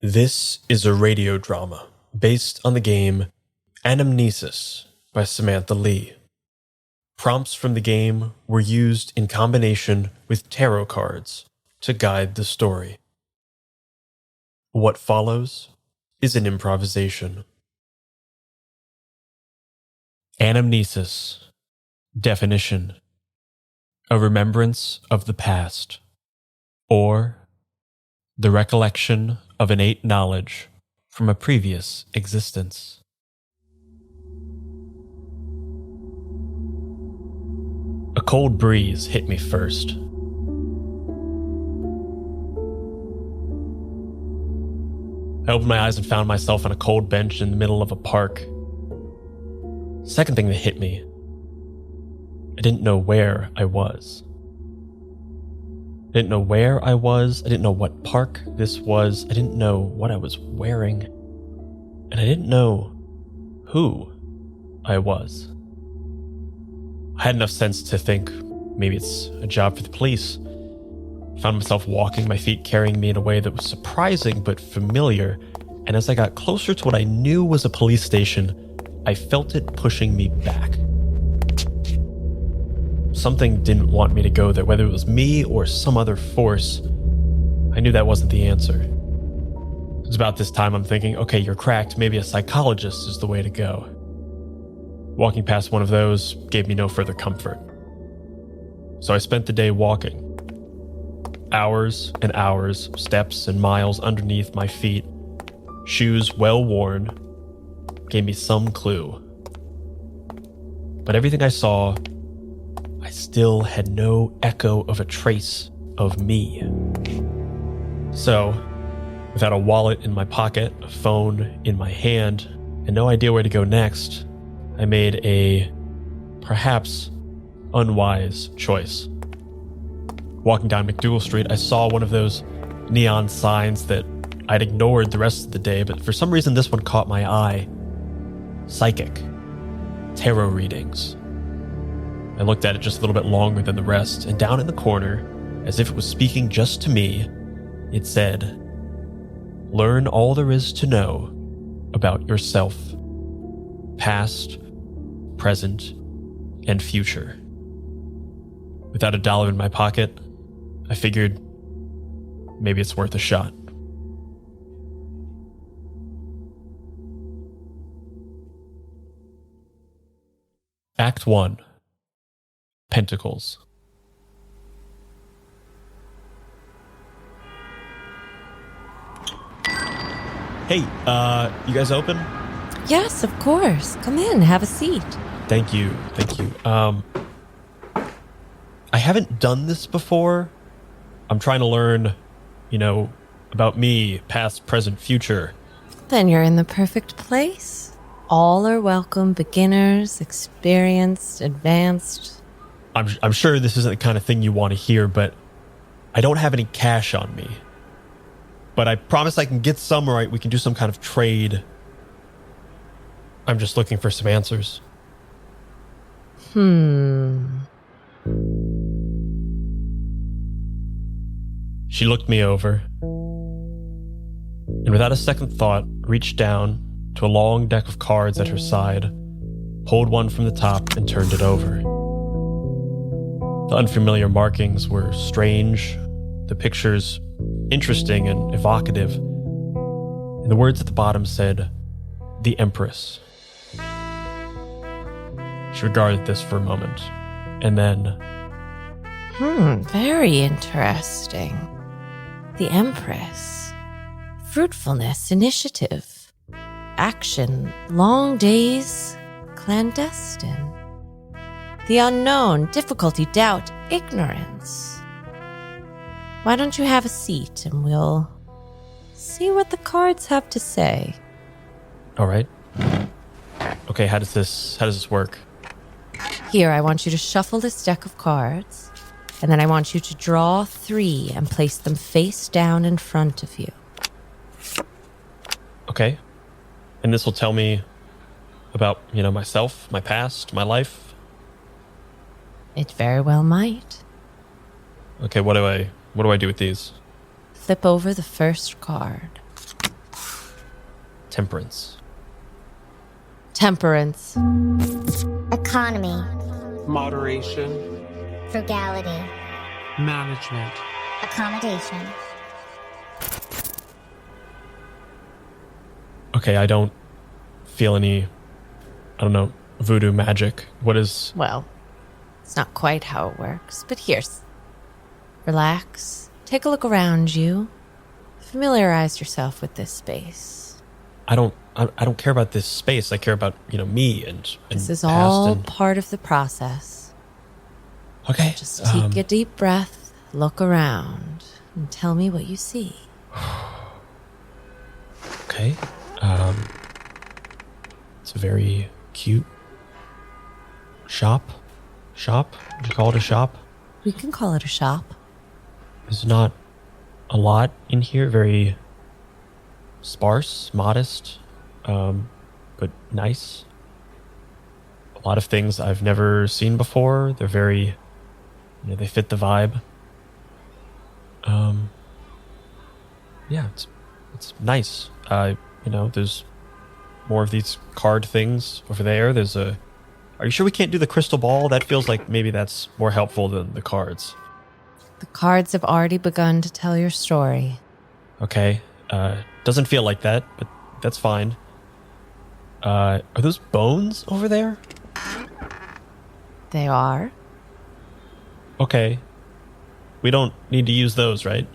This is a radio drama based on the game Amamnesis by Sam Leigh. Prompts from the game were used in combination with tarot cards to guide the story. What follows is an improvisation. Anamnesis. Definition: a remembrance of the past, or the recollection of innate knowledge from a previous existence. A cold breeze hit me first. I opened my eyes and found myself on a cold bench in the middle of a park. Second thing that hit me, I didn't know where I was. I didn't know where I was. I didn't know what park this was. I didn't know what I was wearing. And I didn't know who I was. I had enough sense to think maybe it's a job for the police. I found myself walking, my feet carrying me in a way that was surprising but familiar. And as I got closer to what I knew was a police station, I felt it pushing me back. Something didn't want me to go there, whether it was me or some other force. I knew that wasn't the answer. It was about this time I'm thinking, okay, you're cracked, maybe a psychologist is the way to go. Walking past one of those gave me no further comfort. So I spent the day walking. Hours and hours, steps and miles underneath my feet, shoes well worn, gave me some clue. But everything I saw, I still had no echo of a trace of me. So, without a wallet in my pocket, a phone in my hand, and no idea where to go next, I made a perhaps unwise choice. Walking down McDougal Street, I saw one of those neon signs that I'd ignored the rest of the day, but for some reason this one caught my eye. Psychic. Tarot readings. I looked at it just a little bit longer than the rest, and down in the corner, as if it was speaking just to me, it said, "Learn all there is to know about yourself, past, present, and future." Without a dollar in my pocket, I figured maybe it's worth a shot. Act 1. Pentacles. Hey, you guys open? Yes, of course. Come in, have a seat. Thank you. I haven't done this before. I'm trying to learn, about me, past, present, future. Then you're in the perfect place. All are welcome, beginners, experienced, advanced. I'm sure this isn't the kind of thing you want to hear, but I don't have any cash on me. But I promise I can get some, or we can do some kind of trade. I'm just looking for some answers. She looked me over, and without a second thought, reached down to a long deck of cards at her side, pulled one from the top, and turned it over. The unfamiliar markings were strange, the pictures interesting and evocative, and the words at the bottom said, "The Empress." She regarded this for a moment, and then... Very interesting. The Empress. Fruitfulness, initiative, action, long days, clandestine. The unknown, difficulty, doubt, ignorance. Why don't you have a seat and we'll see what the cards have to say. All right. Okay, how does this work? Here, I want you to shuffle this deck of cards, and then I want you to draw 3 and place them face down in front of you. Okay. And this will tell me about, myself, my past, my life. It very well might. Okay, what do I do with these? Flip over the first card. Temperance. Temperance. Economy. Moderation. Frugality. Management. Accommodation. Okay, I don't feel any, voodoo magic. What is... Well, it's not quite how it works, but here's... Relax. Take a look around you. Familiarize yourself with this space. I don't care about this space. I care about, me and This is past all and... part of the process. Okay. Just take a deep breath, look around, and tell me what you see. Okay. It's a very cute shop. Would you call it a shop? We can call it a shop. There's not a lot in here. Very sparse, modest, but nice. A lot of things I've never seen before. They're very, they fit the vibe. Yeah, it's nice. There's more of these card things over there. Are you sure we can't do the crystal ball? That feels like maybe that's more helpful than the cards. The cards have already begun to tell your story. Okay. Doesn't feel like that, but that's fine. Are those bones over there? They are. Okay. We don't need to use those, right?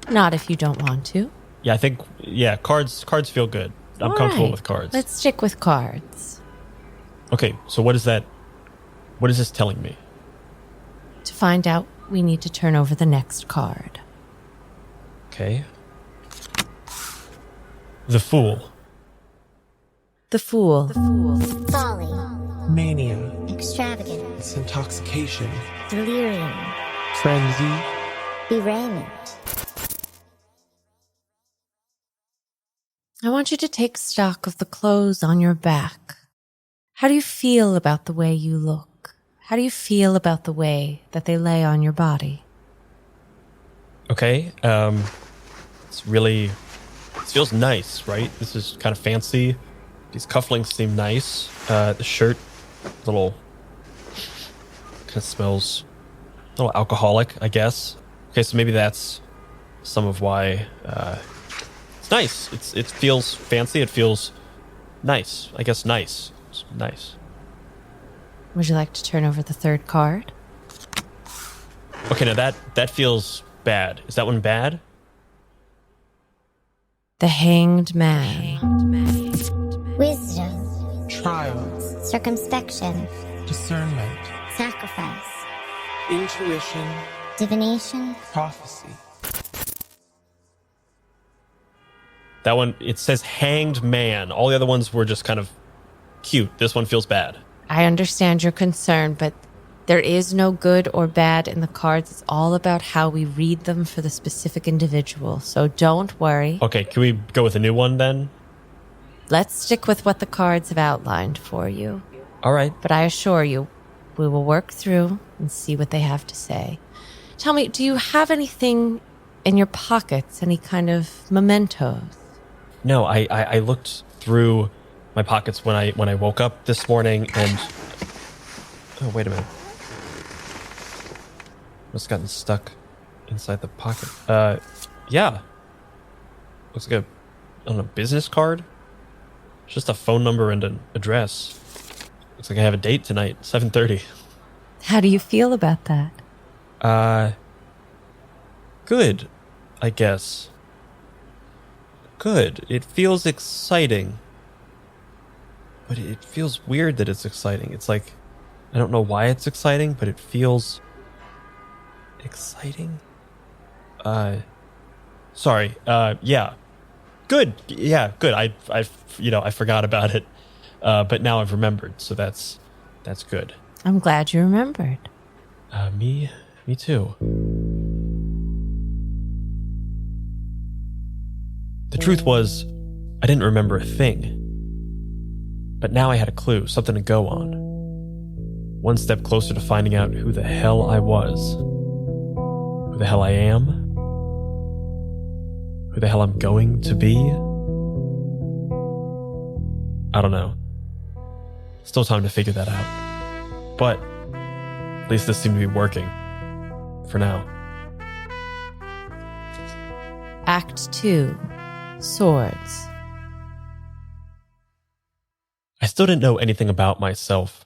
Not if you don't want to. Yeah, I think, cards feel good. I'm All comfortable right. with cards. Let's stick with cards. Okay, so what is that? What is this telling me? To find out, we need to turn over the next card. Okay. The Fool. The Fool. Folly. Mania. Extravagance. Intoxication. Delirium. Frenzy. Derailment. I want you to take stock of the clothes on your back. How do you feel about the way you look? How do you feel about the way that they lay on your body? Okay. It feels nice, right? This is kind of fancy. These cufflinks seem nice. The shirt, kind of smells a little alcoholic, I guess. Okay, so maybe that's some of why it's nice. It feels fancy. It feels nice. I guess nice. It's nice. Would you like to turn over the third card? Okay, now that feels bad. Is that one bad? The Hanged Man. Wisdom. Trial. Circumspection. Discernment. Sacrifice. Intuition. Divination. Prophecy. That one, it says Hanged Man. All the other ones were just kind of cute. This one feels bad. I understand your concern, but there is no good or bad in the cards. It's all about how we read them for the specific individual. So don't worry. Okay, can we go with a new one then? Let's stick with what the cards have outlined for you. All right. But I assure you, we will work through and see what they have to say. Tell me, do you have anything in your pockets? Any kind of mementos? No, I looked through my pockets when I woke up this morning and... Oh, wait a minute. Must have gotten stuck inside the pocket. Yeah. Looks like a business card. It's just a phone number and an address. Looks like I have a date tonight, 7:30. How do you feel about that? Good, I guess. Good. It feels exciting. But it feels weird that it's exciting. It's like, I don't know why it's exciting, but it feels exciting. Sorry. Yeah. Good. Yeah, good. I forgot about it. But now I've remembered, so that's good. I'm glad you remembered. Me too. The truth was, I didn't remember a thing. But now I had a clue, something to go on. One step closer to finding out who the hell I was. Who the hell I am. Who the hell I'm going to be. I don't know. Still time to figure that out. But at least this seemed to be working. For now. Act 2. Swords. I still didn't know anything about myself.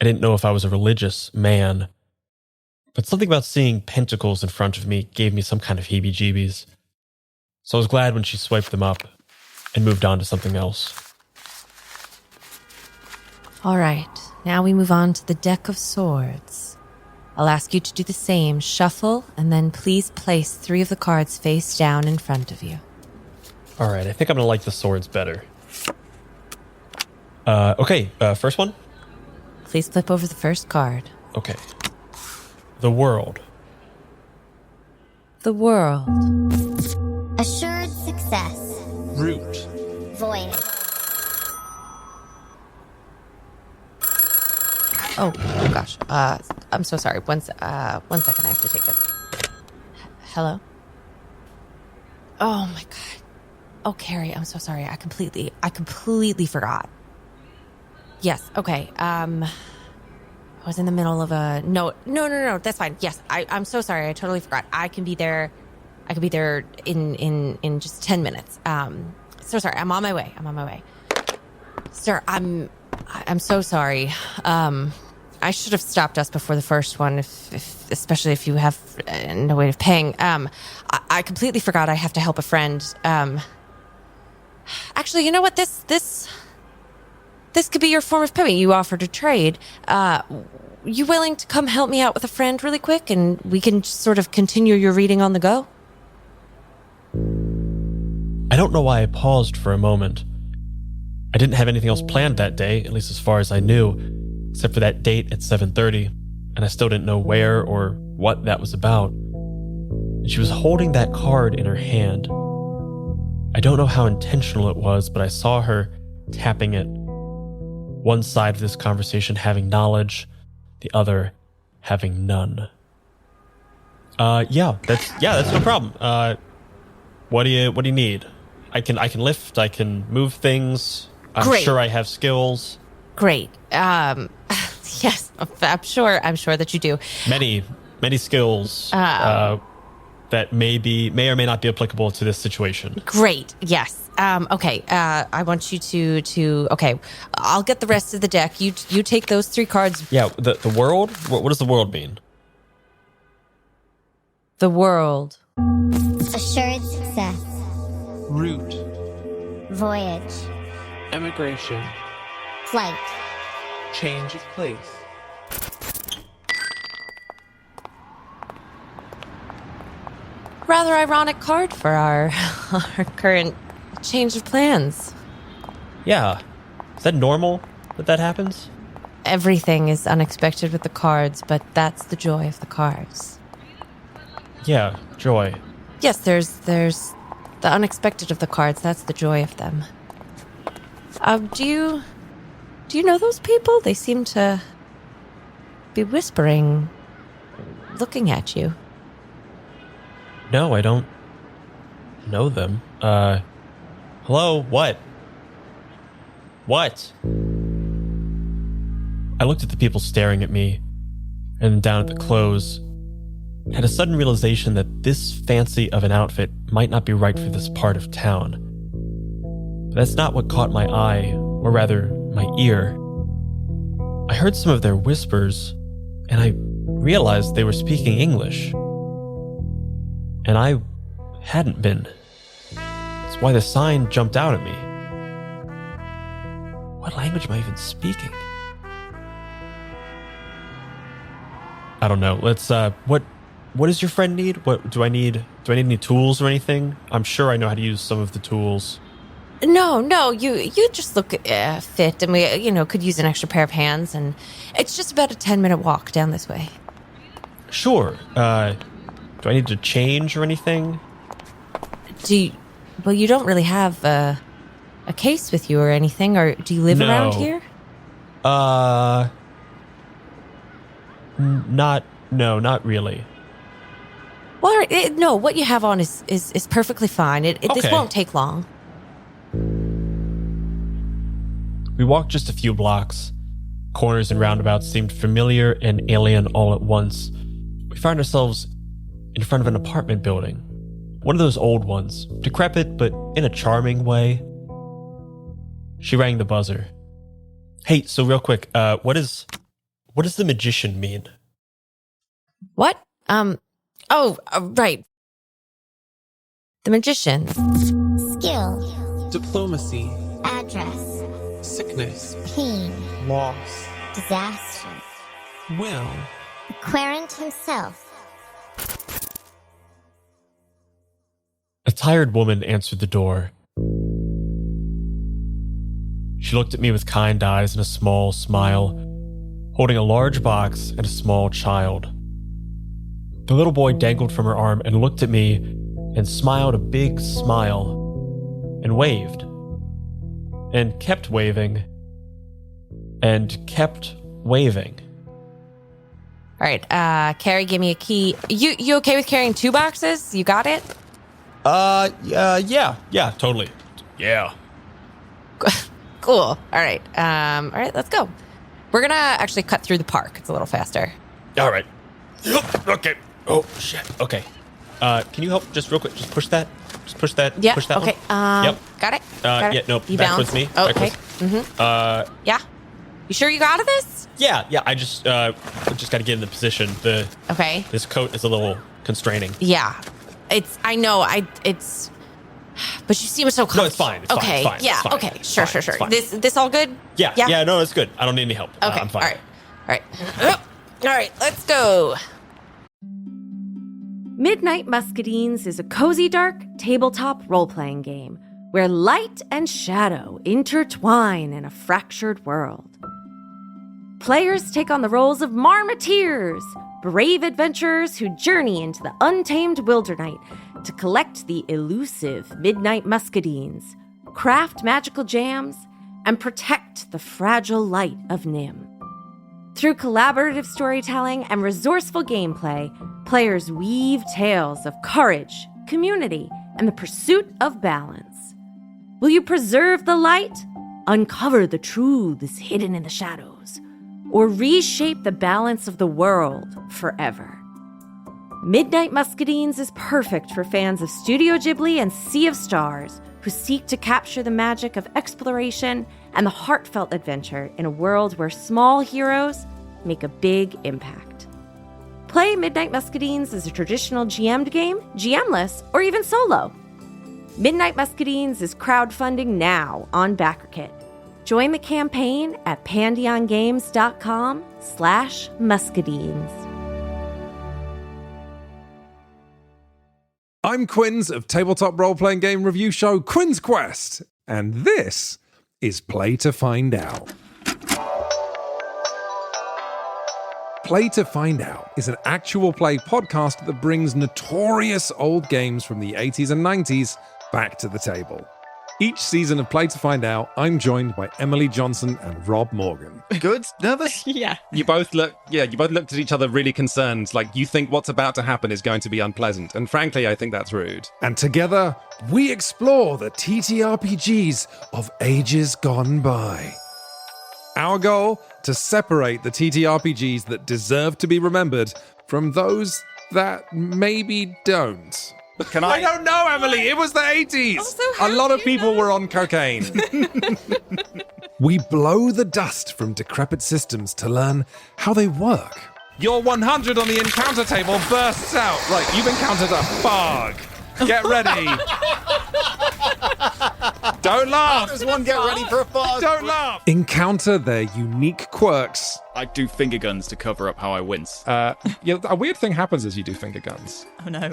I didn't know if I was a religious man, but something about seeing pentacles in front of me gave me some kind of heebie-jeebies. So I was glad when she swiped them up and moved on to something else. All right, now we move on to the deck of swords. I'll ask you to do the same, shuffle, and then please place 3 of the cards face down in front of you. All right, I think I'm going to like the swords better. Okay, first one? Please flip over the first card. Okay. The world. The world. Assured success. Root. Void. Oh gosh. I'm so sorry. One second. I have to take this. Hello? Oh my god. Oh, Carrie, I'm so sorry. I completely forgot. Yes. Okay. I was in the middle of a no. That's fine. Yes. I'm so sorry. I totally forgot. I can be there in just 10 minutes. So sorry. I'm on my way. Sir, I'm so sorry. I should have stopped us before the first one, especially if you have no way of paying. I completely forgot I have to help a friend. Actually, you know what? This could be your form of payment. You offered to trade. You willing to come help me out with a friend really quick, and we can just sort of continue your reading on the go? I don't know why I paused for a moment. I didn't have anything else planned that day, at least as far as I knew, except for that date at 7:30, and I still didn't know where or what that was about. And she was holding that card in her hand. I don't know how intentional it was, but I saw her tapping it. One side of this conversation having knowledge, the other having none. Yeah, that's no problem. What do you need? I can lift, I can move things. I'm sure I have skills. Great. Yes, I'm sure that you do. Many skills that may or may not be applicable to this situation. Great. Yes. Okay. I want you to. Okay. I'll get the rest of the deck. You take those 3 cards. Yeah. The world. What does the world mean? The world. Assured success. Root. Voyage. Emigration. Flight. Change of place. Rather ironic card for our current change of plans. Yeah. Is that normal that happens? Everything is unexpected with the cards, but that's the joy of the cards. Yeah, joy. Yes, there's the unexpected of the cards. That's the joy of them. Do you know those people? They seem to be whispering, looking at you. No, I don't know them. Hello? What? What? I looked at the people staring at me, and down at the clothes, had a sudden realization that this fancy of an outfit might not be right for this part of town. But that's not what caught my eye, or rather, my ear. I heard some of their whispers, and I realized they were speaking English. And I hadn't been. That's why the sign jumped out at me. What language am I even speaking? I don't know. Let's, what does your friend need? What do I need any tools or anything? I'm sure I know how to use some of the tools. No, you just look fit, and we, could use an extra pair of hands, and it's just about a 10-minute walk down this way. Sure. Do I need to change or anything? Well, you don't really have a case with you or anything, or do you live around here? Not really. Well, no, what you have on is perfectly fine. Okay. This won't take long. We walked just a few blocks. Corners and roundabouts seemed familiar and alien all at once. We found ourselves in front of an apartment building. One of those old ones, decrepit but in a charming way. She rang the buzzer. Hey, so real quick, what does the magician mean? What? Right. The magician. Skill. Diplomacy. Address. Sickness. Pain. Loss. Disaster. Will. Querant himself. A tired woman answered the door. She looked at me with kind eyes and a small smile, holding a large box and a small child. The little boy dangled from her arm and looked at me and smiled a big smile and waved and kept waving and kept waving. All right, Carrie, give me a key. You okay with carrying 2 boxes? You got it? Yeah, totally. Yeah. Cool. All right, let's go. We're gonna actually cut through the park. It's a little faster. All right. Yep. Okay. Oh, shit. Okay. Can you help just real quick? Just push that. Yeah. Push that Okay. one. Yep. Got it. Yeah, no, You back balance. with me. Oh, Back okay. with- Yeah. You sure you got this? Yeah, I just got to get in the position. Okay. This coat is a little constraining. Yeah. But you seem so comfortable. No, it's fine. It's okay. fine. Yeah. It's fine. Okay. It's Sure. fine. It's fine. This all good? Yeah, no, it's good. I don't need any help. Okay. I'm fine. All right. All right. Let's go. Midnight Muscadines is a cozy, dark tabletop role-playing game where light and shadow intertwine in a fractured world. Players take on the roles of marmoteers, brave adventurers who journey into the untamed wilderness to collect the elusive Midnight Muscadines, craft magical jams, and protect the fragile light of Nim. Through collaborative storytelling and resourceful gameplay, players weave tales of courage, community, and the pursuit of balance. Will you preserve the light, uncover the truths hidden in the shadows, or reshape the balance of the world forever? Midnight Muscadines is perfect for fans of Studio Ghibli and Sea of Stars who seek to capture the magic of exploration and the heartfelt adventure in a world where small heroes make a big impact. Play Midnight Muscadines as a traditional GM'd game, GMless, or even solo. Midnight Muscadines is crowdfunding now on BackerKit. Join the campaign at pandeongames.com/muscadines. I'm Quinns of tabletop role-playing game review show Quinn's Quest, and this is Play to Find Out. Play to Find Out is an actual play podcast that brings notorious old games from the 80s and 90s back to the table. Each season of Play to Find Out, I'm joined by Emily Johnson and Rob Morgan. Good? Nervous? Yeah. You both looked at each other really concerned, like you think what's about to happen is going to be unpleasant. And frankly, I think that's rude. And together, we explore the TTRPGs of ages gone by. Our goal? To separate the TTRPGs that deserve to be remembered from those that maybe don't. Can I don't know, Emily. It was the 80s. Also, A lot of people were on cocaine. We blow the dust from decrepit systems to learn how they work. Your 100 on the encounter table bursts out. Right, you've encountered a bug. Get ready. Don't laugh. Does one get ready for a fog? Don't laugh. Encounter their unique quirks. I do finger guns to cover up how I wince. A weird thing happens as you do finger guns. Oh no.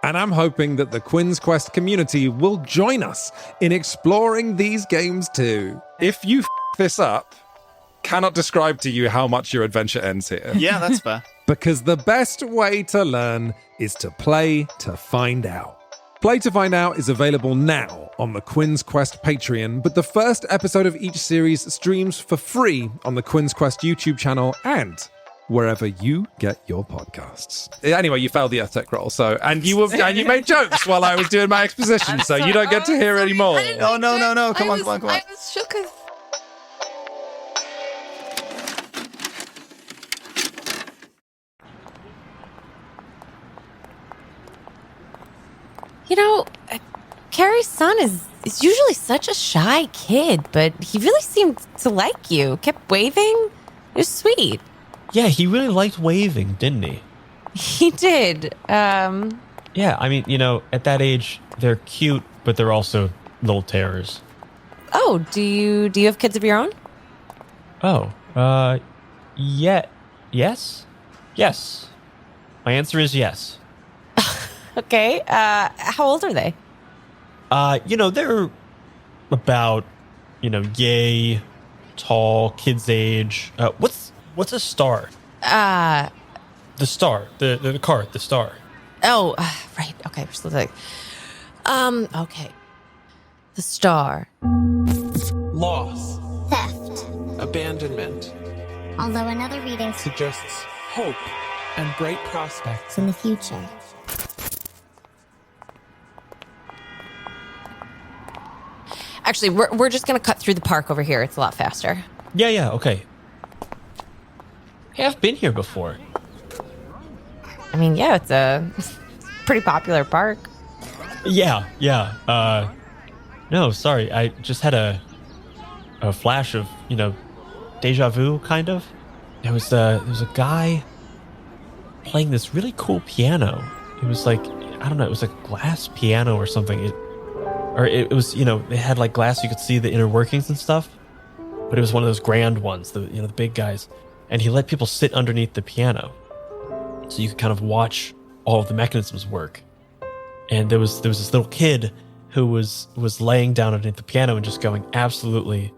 And I'm hoping that the Quinn's Quest community will join us in exploring these games too. If you this up, cannot describe to you how much your adventure ends here. Yeah, that's fair. Because the best way to learn is to play to find out. Play to Find Out is available now on the Quinn's Quest Patreon, but the first episode of each series streams for free on the Quinn's Quest YouTube channel and wherever you get your podcasts. Anyway, you failed the EarthTech roll, and you made jokes while I was doing my exposition, so you don't get to hear any more. Oh, no. Come on. I was Shooketh. You know, Carrie's son is usually such a shy kid, but he really seemed to like you. Kept waving. It was sweet. Yeah, he really liked waving, didn't he? He did. Yeah, I mean, at that age, they're cute, but they're also little terrors. Oh, do you have kids of your own? Oh, yeah, yes? Yes. My answer is yes. Okay. How old are they? They're about, yay, tall, kid's age. What's a star? The star. The card, the star. Oh, right. Okay, we're still like, okay. The star. Loss. Theft. Abandonment. Although another reading Suggests hope and bright prospects. in the future. Actually, we're just gonna cut through the park over here. It's a lot faster. Yeah, okay. Hey, I've been here before. I mean, yeah, it's a pretty popular park. Yeah. No, sorry. I just had a flash of, deja vu, kind of. There was a guy playing this really cool piano. It was like, I don't know, it was a glass piano or something. It was, it had like glass, you could see the inner workings and stuff. But it was one of those grand ones, the big guys. And he let people sit underneath the piano, so you could kind of watch all of the mechanisms work. And there was this little kid who was laying down underneath the piano and just going absolutely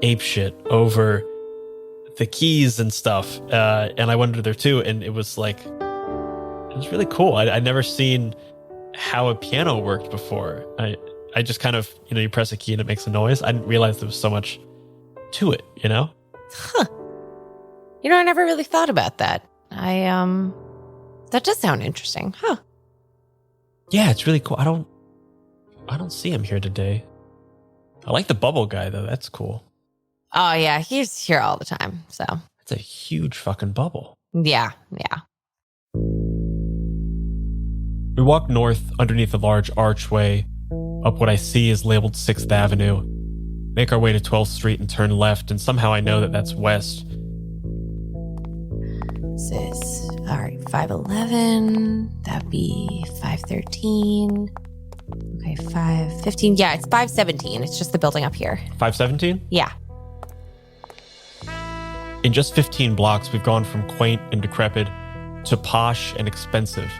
apeshit over the keys and stuff. And I went under there too, and it was really cool. I'd never seen how a piano worked before. I just kind of, you press a key and it makes a noise. I didn't realize there was so much to it, Huh. I never really thought about that. That does sound interesting. Huh. Yeah, it's really cool. I don't see him here today. I like the bubble guy though. That's cool. Oh, yeah, he's here all the time, so. It's a huge fucking bubble. Yeah. We walk north underneath a large archway, up what I see is labeled 6th Avenue, make our way to 12th Street and turn left, and somehow I know that that's west. This is, all right, 511. That'd be 513. Okay, 515. Yeah, it's 517. It's just the building up here. 517? Yeah. In just 15 blocks, we've gone from quaint and decrepit to posh and expensive.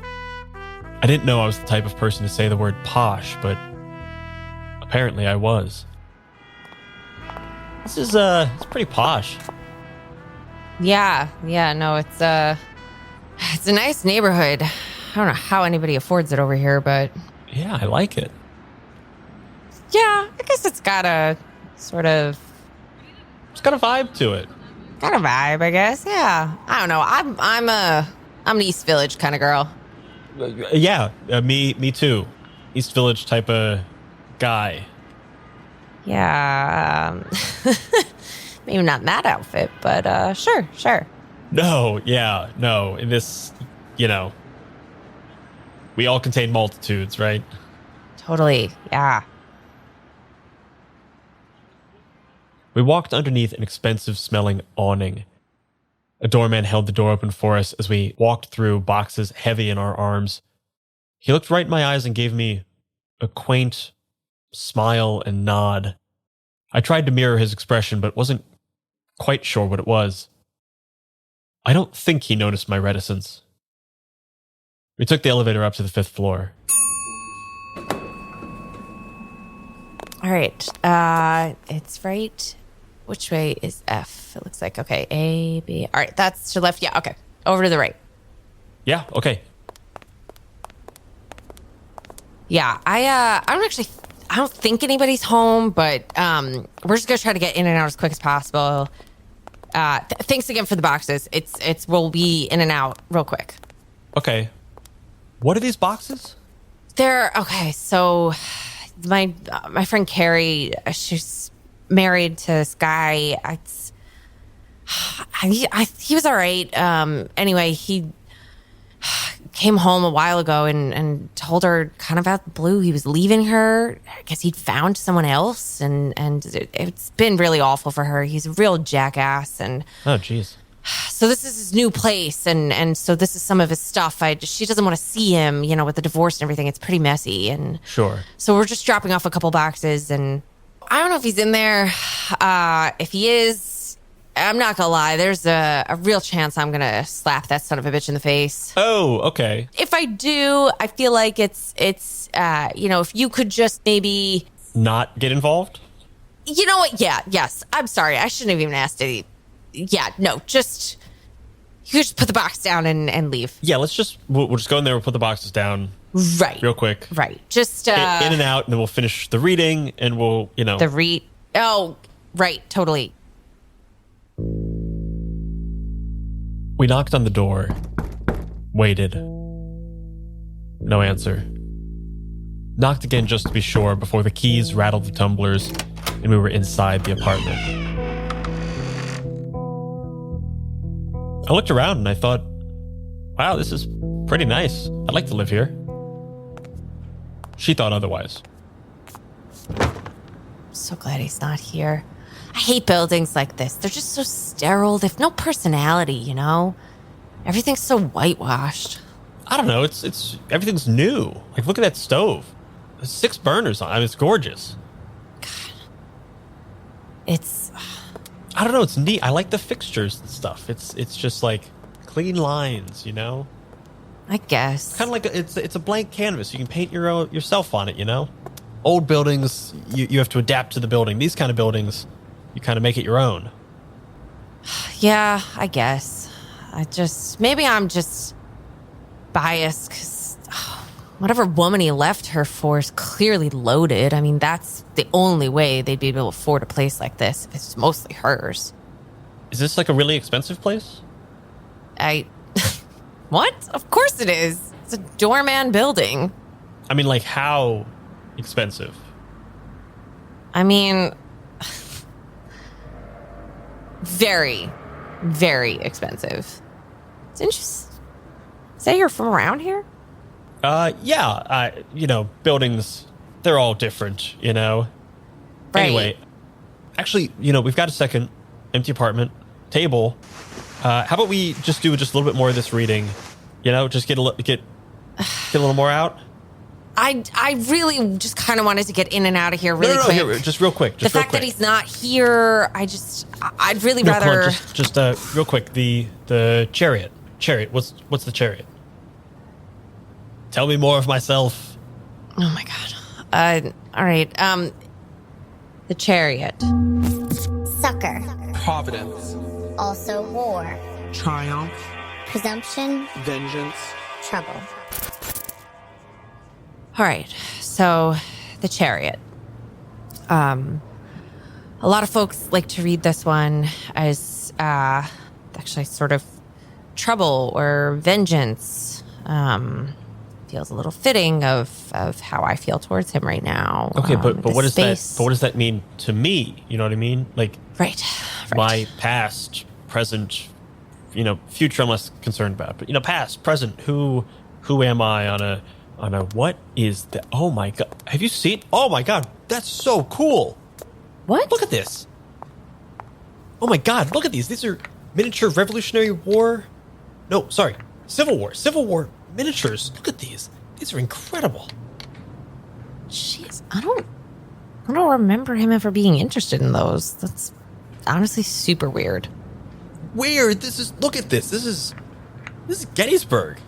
I didn't know I was the type of person to say the word posh, but apparently I was. This is, it's pretty posh. Yeah, no, it's a nice neighborhood. I don't know how anybody affords it over here, but Yeah, I like it. yeah, I guess it's got a sort of It's got a vibe to it. vibe, I guess. Yeah, I don't know. I'm an East Village kind of girl. Yeah, me too. East Village type of guy. Yeah, maybe not in that outfit, but sure. No, yeah, no. In this, we all contain multitudes, right? Totally, yeah. We walked underneath an expensive-smelling awning. A doorman held the door open for us as we walked through boxes heavy in our arms. He looked right in my eyes and gave me a quaint smile and nod. I tried to mirror his expression, but wasn't quite sure what it was. I don't think he noticed my reticence. We took the elevator up to the 5th floor. All right, it's right. Which way is F? It looks like, okay, A, B. All right, that's to left. Yeah, okay. Over to the right. Yeah, okay. Yeah, I don't think anybody's home, but we're just gonna try to get in and out as quick as possible. Thanks again for the boxes. We'll be in and out real quick. Okay. What are these boxes? They're okay. So my friend Carrie, married to this guy. He was all right. Anyway, he came home a while ago and told her kind of out the blue he was leaving her. I guess he'd found someone else, and it's been really awful for her. He's a real jackass, and Oh, jeez. so this is his new place, and so this is some of his stuff. She doesn't want to see him, with the divorce and everything. It's pretty messy, and Sure. so we're just dropping off a couple boxes, and I don't know if he's in there. If he is, I'm not gonna lie, there's a real chance I'm gonna slap that son of a bitch in the face. Oh, okay. If I do, I feel like it's if you could just maybe Not get involved? You know what? Yeah, yes. I'm sorry. I shouldn't have even asked it. Yeah, no, just you could just put the box down and leave. Yeah, we'll just go in there, we'll put the boxes down Right. real quick. Right. Just In and out, and then we'll finish the reading, and we'll, Oh, right, totally. We knocked on the door, waited. No answer. Knocked again just to be sure before the keys rattled the tumblers and we were inside the apartment. I looked around and I thought, wow, this is pretty nice. I'd like to live here. She thought otherwise. So glad he's not here. I hate buildings like this. They're just so sterile. They have no personality, Everything's so whitewashed. I don't know. It's everything's new. Like, look at that stove. There's 6 burners on it. It's gorgeous. It's I don't know. It's neat. I like the fixtures and stuff. It's just like clean lines, I guess. Kind of like it's a blank canvas. You can paint yourself on it, Old buildings, you have to adapt to the building. These kind of buildings, you kind of make it your own. Yeah, I guess. Maybe I'm just biased because whatever woman he left her for is clearly loaded. I mean, that's the only way they'd be able to afford a place like this if it's mostly hers. Is this like a really expensive place? What? Of course it is. It's a doorman building. I mean, like, how expensive? I mean, very, very expensive. It's interesting. Say you're from around here? Yeah. Buildings, they're all different, Right. Anyway, actually, we've got a second empty apartment, table. How about we just do just a little bit more of this reading? Just get a little more out. I really just kind of wanted to get in and out of here really No, quick. here, just real quick. The fact that he's not here, I'd really No, rather. come on, just real quick. The chariot. What's the chariot? Tell me more of myself. Oh my god. All right. The chariot. Sucker. Providence. Also war. Triumph. Presumption. Vengeance. Trouble. All right. So, the chariot. A lot of folks like to read this one as actually sort of trouble or vengeance. Feels a little fitting of how I feel towards him right now. Okay, but what does space. that? But what does that mean to me? You know what I mean? Like, Right. my past, present, future. I'm less concerned about. But past, present. Who am I on a what is that? Oh my god! Have you seen? Oh my god! That's so cool. What? Look at this. Oh my god! Look at these. These are miniature Revolutionary War. No, sorry, Civil War. Civil War miniatures. Look at these. These are incredible. Jeez, I don't remember him ever being interested in those. That's honestly super weird. Weird. Look at this. This is Gettysburg.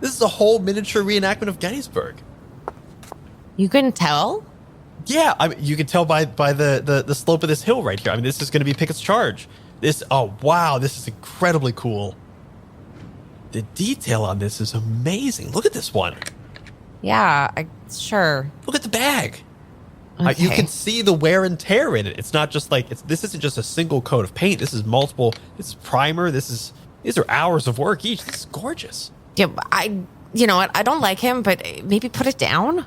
This is a whole miniature reenactment of Gettysburg. You couldn't tell? Yeah, I mean, you can tell by the slope of this hill right here. I mean, this is going to be Pickett's Charge. Oh wow, this is incredibly cool. The detail on this is amazing. Look at this one. Yeah, sure. Look at the bag. Okay. You can see the wear and tear in it. It's not just like this isn't just a single coat of paint. This is multiple. This is primer. These are hours of work each. This is gorgeous. Yeah, you know what? I don't like him, but maybe put it down.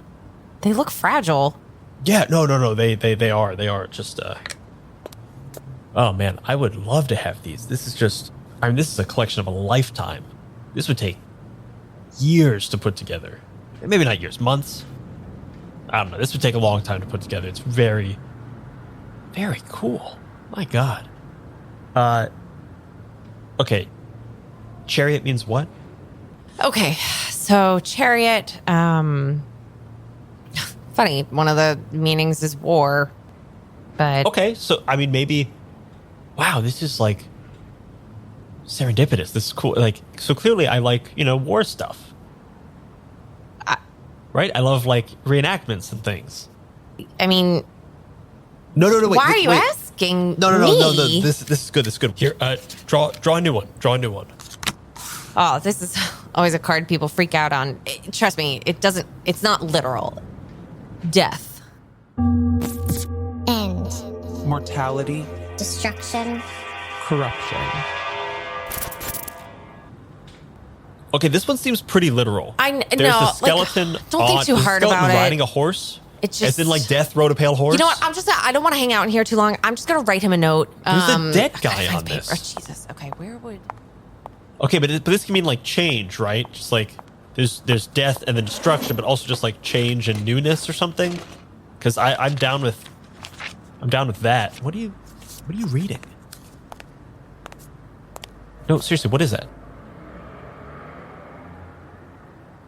They look fragile. Yeah, no. They are just. Oh man, I would love to have these. This is just. I mean, this is a collection of a lifetime. This would take years to put together. Maybe not years, months. I don't know. This would take a long time to put together. It's very, very cool. My God. Okay. Chariot means what? Okay, so chariot, funny, one of the meanings is war, but... Okay, so, I mean, maybe... Wow, this is, like, serendipitous. This is cool. Like, so clearly I like, war stuff. Right? I love, like, reenactments and things. I mean... No, wait. Why are you asking No. me? This is good. This is good. Here, draw a new one. Draw a new one. Oh, this is always a card people freak out on. Trust me, it's not literal. Death. End. Mortality. Destruction. Corruption. Okay, this one seems pretty literal. There's a skeleton. Don't think too hard about it. Riding a horse. It's just, as in, like, death rode a pale horse. You know what? I don't want to hang out in here too long. I'm just gonna write him a note. There's a dead guy on paper. this. Oh, Jesus. Okay, where would? Okay, but this can mean like change, right? Just like there's death and then destruction, but also just like change and newness or something. Because I'm down with that. What are you reading? No, seriously, what is that?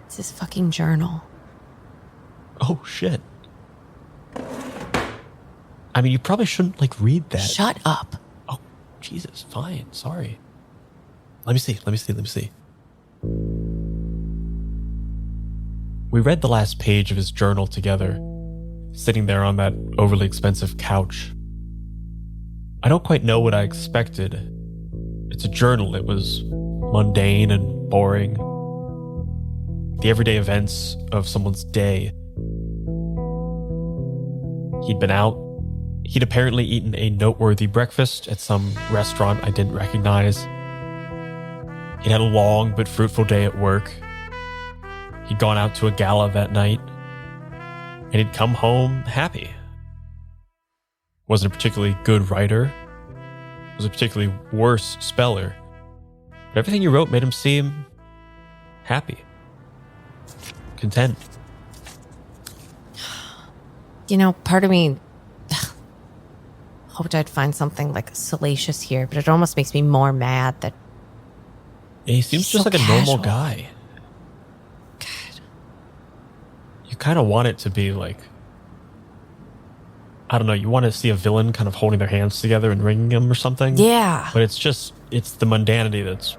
It's his fucking journal. Oh shit. I mean, you probably shouldn't like read that. Shut up. Oh, Jesus, fine, sorry. Let me see. We read the last page of his journal together, sitting there on that overly expensive couch. I don't quite know what I expected. It's a journal. It was mundane and boring. The everyday events of someone's day. He'd been out. He'd apparently eaten a noteworthy breakfast at some restaurant I didn't recognize. He'd had a long but fruitful day at work. He'd gone out to a gala that night. And he'd come home happy. Wasn't a particularly good writer. Was a particularly worse speller. But everything he wrote made him seem happy. Content. Part of me hoped I'd find something like salacious here, but it almost makes me more mad that Yeah, he seems just so like a casual. normal guy. God. You kind of want it to be like, I don't know, you want to see a villain kind of holding their hands together and ringing them or something. Yeah. But it's the mundanity that's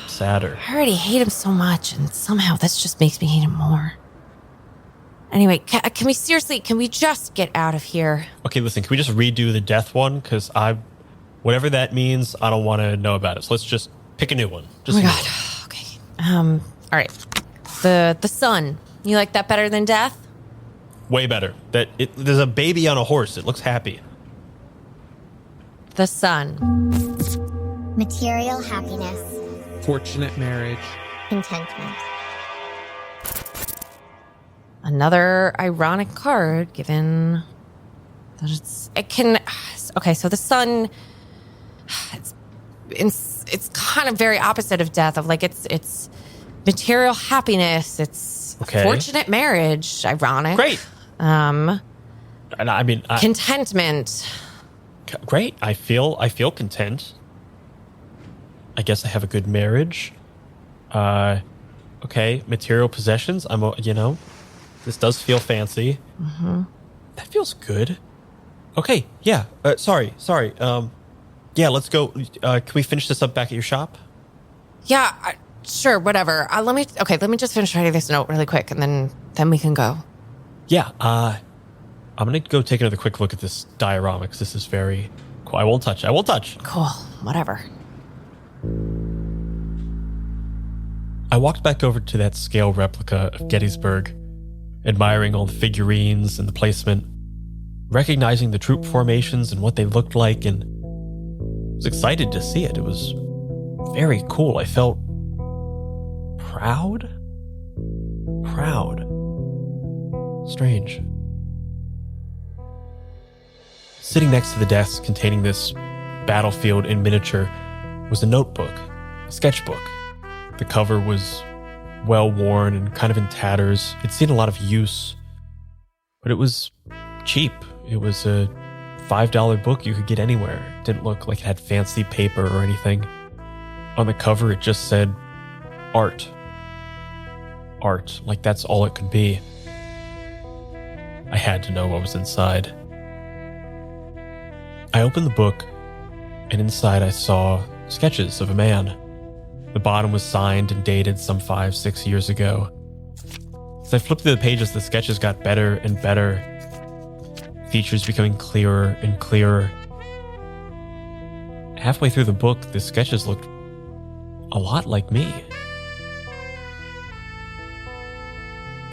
sadder. I already hate him so much, and somehow this just makes me hate him more. Anyway, can we just get out of here? Okay, listen, can we just redo the death one? Because whatever that means, I don't want to know about it. So let's just pick a new one. Just Oh my a new God. one. Okay. All right. The sun. You like that better than death? Way better. There's a baby on a horse. It looks happy. The sun. Material happiness. Fortunate marriage. Contentment. Another ironic card, given that okay, so the sun, it's kind of very opposite of death, of like it's material happiness, it's Okay. fortunate marriage, ironic. Great. And I mean, Contentment. great. I feel content. I guess I have a good marriage. Okay, material possessions. This does feel fancy. Mm-hmm. That feels good. Okay, yeah. Sorry. Yeah, let's go. Can we finish this up back at your shop? Yeah, sure, whatever. Let me just finish writing this note really quick, and then we can go. Yeah. I'm gonna go take another quick look at this diorama because this is very cool. I won't touch. Cool, whatever. I walked back over to that scale replica of Gettysburg, admiring all the figurines and the placement, recognizing the troop formations and what they looked like, and was excited to see it. It was very cool. I felt proud. Strange. Sitting next to the desk containing this battlefield in miniature was a notebook, a sketchbook. The cover was well worn and kind of in tatters. It'd seen a lot of use, but it was cheap. It was a $5 book you could get anywhere. It didn't look like it had fancy paper or anything. On the cover, it just said art. Art, like that's all it could be. I had to know what was inside. I opened the book, and inside I saw sketches of a man. The bottom was signed and dated some 5-6 years ago. As I flipped through the pages, the sketches got better and better, features becoming clearer and clearer. Halfway through the book, the sketches looked a lot like me.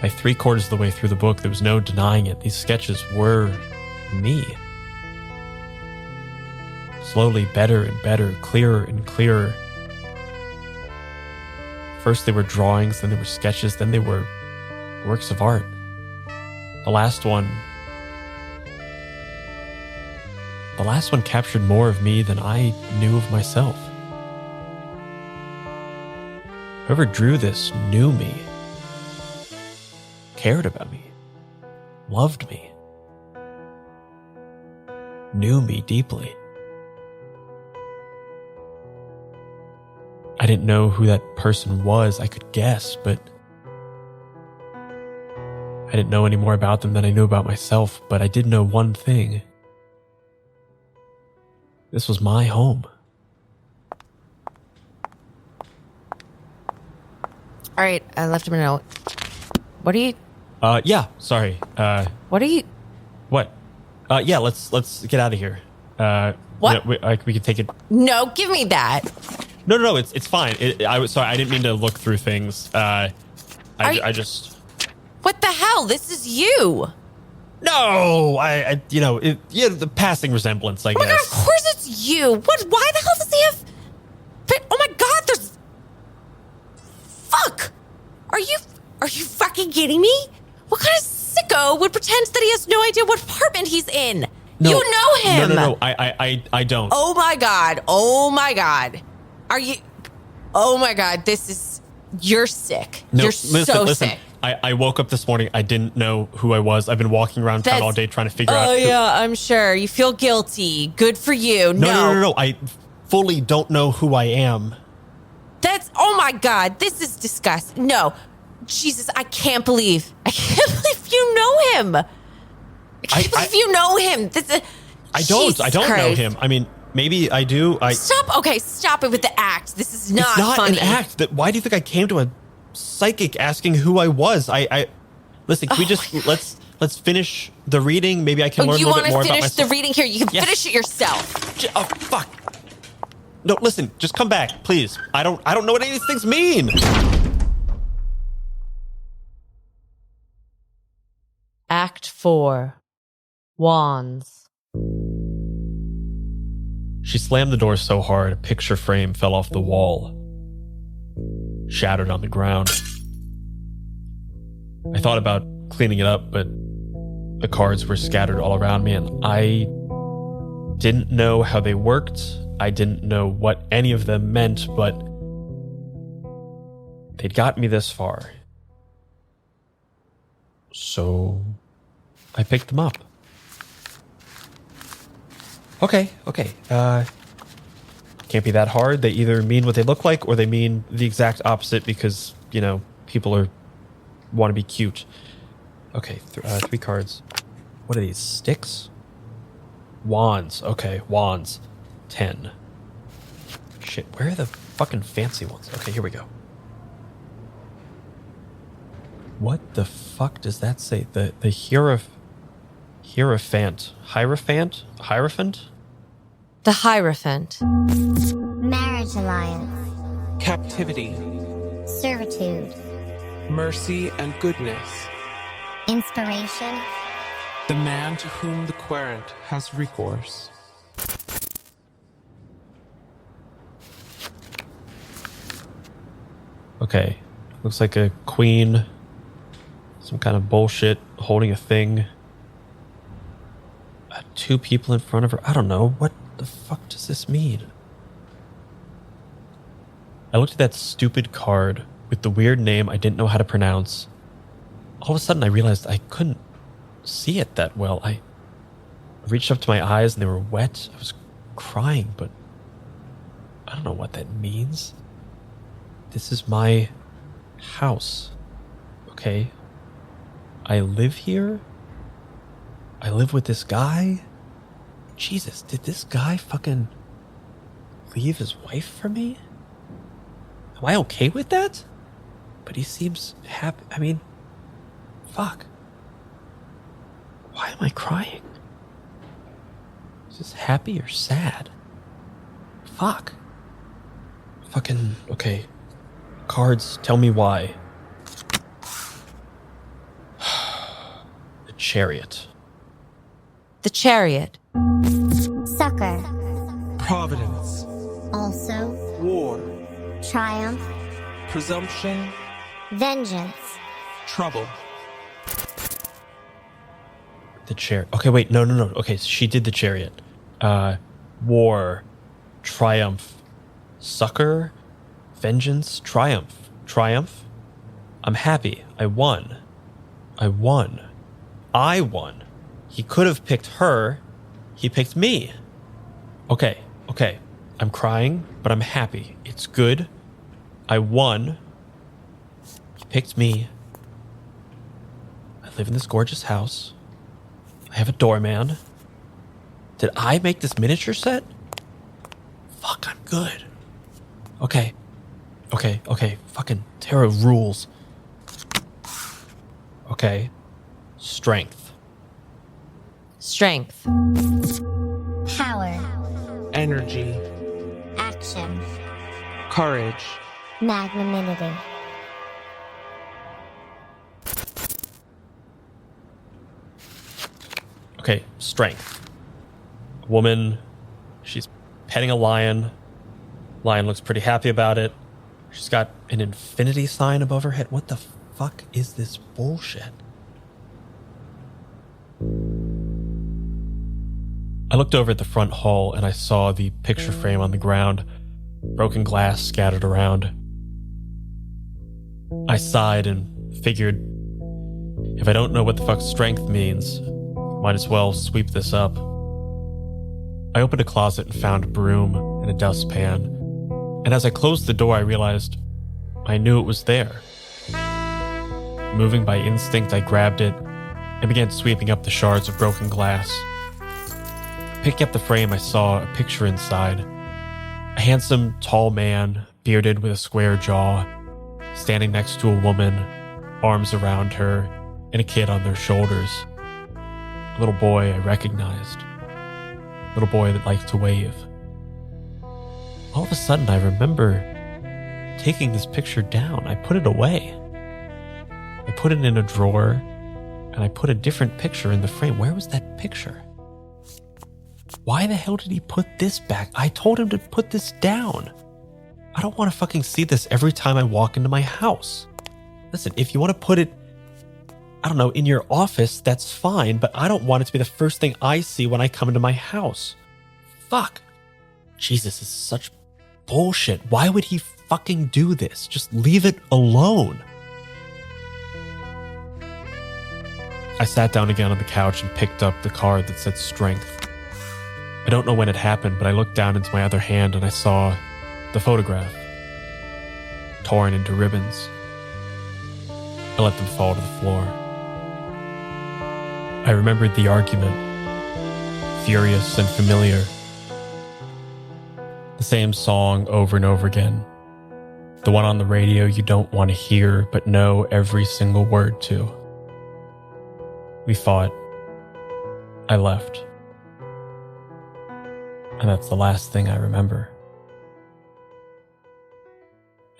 By 3/4 of the way through the book, there was no denying it. These sketches were me. Slowly, better and better, clearer and clearer. First they were drawings, then they were sketches, then they were works of art. The last one captured more of me than I knew of myself. Whoever drew this knew me, cared about me, loved me, knew me deeply. I didn't know who that person was. I could guess, but I didn't know any more about them than I knew about myself. But I did know one thing. This was my home. All right, I left him a note. What are you... Yeah, sorry. What are you... What? Yeah, let's get out of here. What? We can take it... No, give me that. No, it's fine. I was sorry. I didn't mean to look through things. I just. What the hell? This is you. No, the passing resemblance, I Oh my God, guess. of course it's you. What? Why the hell does he have... Oh my God, there's... Fuck. Are you fucking kidding me? What kind of sicko would pretend that he has no idea what apartment he's in? No, you know him. No, I don't. Oh my God. Are you... Oh my God, you're sick. No, You're so listen. sick. I woke up this morning. I didn't know who I was. I've been walking around town all day trying to figure out. Oh yeah, I'm sure. You feel guilty. Good for you. No. I fully don't know who I am. Oh my God, this is disgusting. No. Jesus, I can't believe you know him. I can't believe you know him. I don't know him. I mean, maybe I do. Stop it with the act. This is not funny. It's not an act. Why do you think I came to a psychic asking who I was? Listen, can we just let's finish the reading? Maybe I can learn a little bit more about myself. You want to finish the reading here? You can finish it yourself. Oh fuck. No, listen, just come back, please. I don't know what any of these things mean. Act 4. Wands. She slammed the door so hard, a picture frame fell off the wall, shattered on the ground. I thought about cleaning it up, but the cards were scattered all around me, and I didn't know how they worked. I didn't know what any of them meant, but they'd got me this far. So I picked them up. Okay. Can't be that hard. They either mean what they look like or they mean the exact opposite because, people want to be cute. Okay, 3 cards. What are these? Sticks? Wands. Okay, wands. 10. Shit, where are the fucking fancy ones? Okay, here we go. What the fuck does that say? The Hierophant. Hierophant? The Hierophant. Marriage alliance. Captivity, Servitude. mercy, and goodness. Inspiration. The man to whom the Querant has recourse. Okay, looks like a queen. Some kind of bullshit holding a thing. 2 people in front of her. I don't know. What the fuck does this mean? I looked at that stupid card with the weird name I didn't know how to pronounce. All of a sudden, I realized I couldn't see it that well. I reached up to my eyes and they were wet. I was crying, but I don't know what that means. This is my house. Okay. I live here. I live with this guy. Jesus, did this guy fucking leave his wife for me? Am I okay with that? But he seems happy. I mean, fuck. Why am I crying? Is this happy or sad? Fuck. Fucking, okay. Cards, tell me why. The Chariot. The Chariot. Sucker. Providence. Also. War. Triumph. Presumption. Vengeance. Trouble. The Chariot. Okay, wait, no. Okay, so she did the Chariot. War. Triumph. Sucker. Vengeance. Triumph. Triumph. I'm happy. I won. He could have picked her. He picked me. Okay. I'm crying, but I'm happy. It's good. I won. He picked me. I live in this gorgeous house. I have a doorman. Did I make this miniature set? Fuck, I'm good. Okay. Fucking tarot rules. Okay. Strength. Power. Energy. Action. Courage. Magnanimity. Okay, strength. A woman, she's petting a lion. Lion looks pretty happy about it. She's got an infinity sign above her head. What the fuck is this bullshit? I looked over at the front hall and I saw the picture frame on the ground, broken glass scattered around. I sighed and figured, if I don't know what the fuck strength means, might as well sweep this up. I opened a closet and found a broom and a dustpan, and as I closed the door, I realized I knew it was there. Moving by instinct, I grabbed it and began sweeping up the shards of broken glass. Picking up the frame, I saw a picture inside. A handsome, tall man, bearded with a square jaw, standing next to a woman, arms around her, and a kid on their shoulders. A little boy I recognized. A little boy that liked to wave. All of a sudden, I remember taking this picture down. I put it away. I put it in a drawer, and I put a different picture in the frame. Where was that picture? Why the hell did he put this back? I told him to put this down. I don't want to fucking see this every time I walk into my house. Listen, if you want to put it, I don't know, in your office, that's fine, but I don't want it to be the first thing I see when I come into my house. Fuck. Jesus, this is such bullshit. Why would he fucking do this? Just leave it alone. I sat down again on the couch and picked up the card that said strength. I don't know when it happened, but I looked down into my other hand and I saw the photograph, torn into ribbons. I let them fall to the floor. I remembered the argument, furious and familiar. The same song over and over again. The one on the radio you don't want to hear but know every single word to. We fought. I left. And that's the last thing I remember.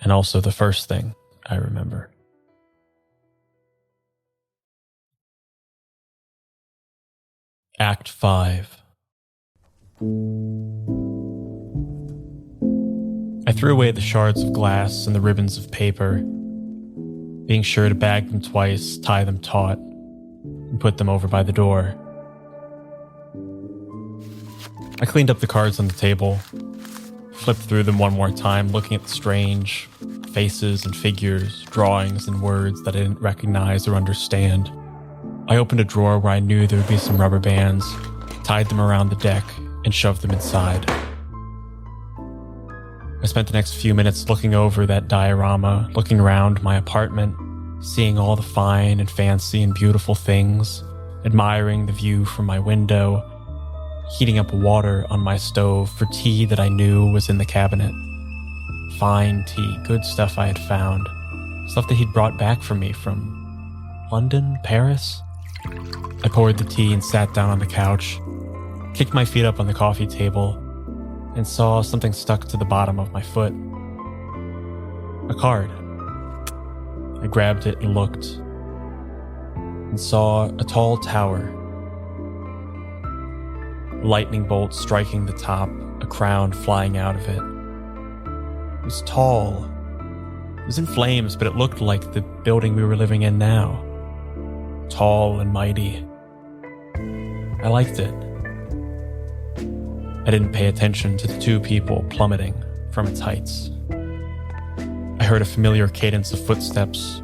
And also the first thing I remember. Act 5. I threw away the shards of glass and the ribbons of paper, being sure to bag them twice, tie them taut, and put them over by the door. I cleaned up the cards on the table, flipped through them one more time, looking at the strange faces and figures, drawings and words that I didn't recognize or understand. I opened a drawer where I knew there would be some rubber bands, tied them around the deck, and shoved them inside. I spent the next few minutes looking over that diorama, looking around my apartment, seeing all the fine and fancy and beautiful things, admiring the view from my window, heating up water on my stove for tea that I knew was in the cabinet. Fine tea, good stuff I had found. Stuff that he'd brought back for me from London, Paris. I poured the tea and sat down on the couch, kicked my feet up on the coffee table, and saw something stuck to the bottom of my foot. A card. I grabbed it and looked, and saw a tall tower. A lightning bolt striking the top, a crown flying out of it. It was tall. It was in flames, but it looked like the building we were living in now. Tall and mighty. I liked it. I didn't pay attention to the two people plummeting from its heights. I heard a familiar cadence of footsteps,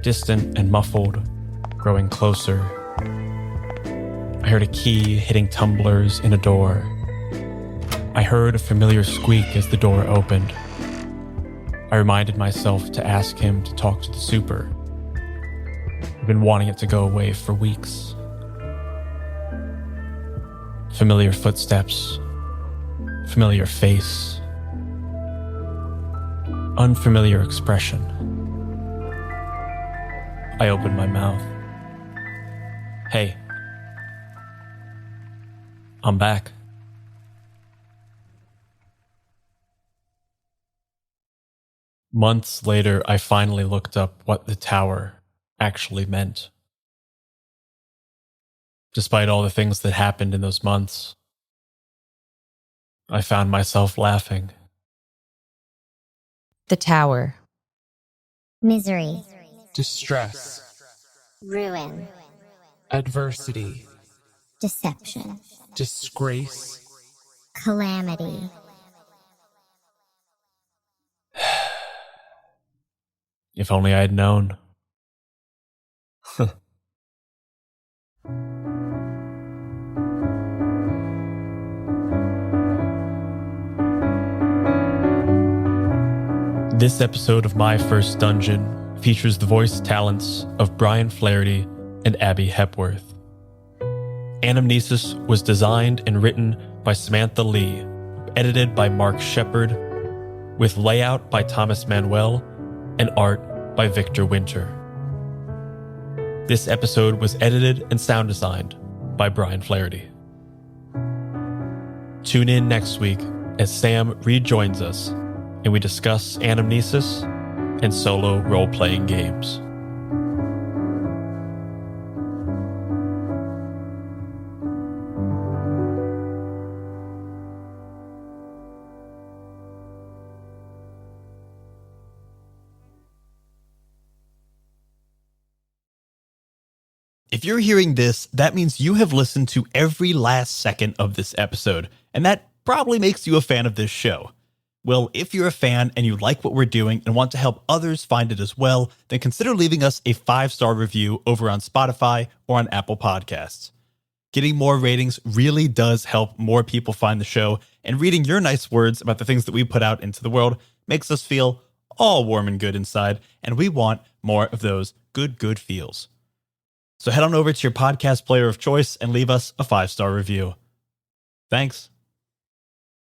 distant and muffled, growing closer. I heard a key hitting tumblers in a door. I heard a familiar squeak as the door opened. I reminded myself to ask him to talk to the super. I've been wanting it to go away for weeks. Familiar footsteps. Familiar face. Unfamiliar expression. I opened my mouth. Hey. I'm back. Months later, I finally looked up what the tower actually meant. Despite all the things that happened in those months, I found myself laughing. The tower. Misery. Distress. Ruin. Adversity. Deception. Disgrace. Calamity. If only I had known. This episode of My First Dungeon features the voice talents of Brian Flaherty and Abby Hepworth. Anamnesis was designed and written by Samantha Leigh, edited by Mark Shepard, with layout by Thomas Manuel and art by Victor Winter. This episode was edited and sound designed by Brian Flaherty. Tune in next week as Sam rejoins us and we discuss Anamnesis and solo role-playing games. If you're hearing this, that means you have listened to every last second of this episode, and that probably makes you a fan of this show. Well, if you're a fan and you like what we're doing and want to help others find it as well, then consider leaving us a 5-star review over on Spotify or on Apple Podcasts. Getting more ratings really does help more people find the show, and reading your nice words about the things that we put out into the world makes us feel all warm and good inside, and we want more of those good feels. So head on over to your podcast player of choice and leave us a 5-star review. Thanks.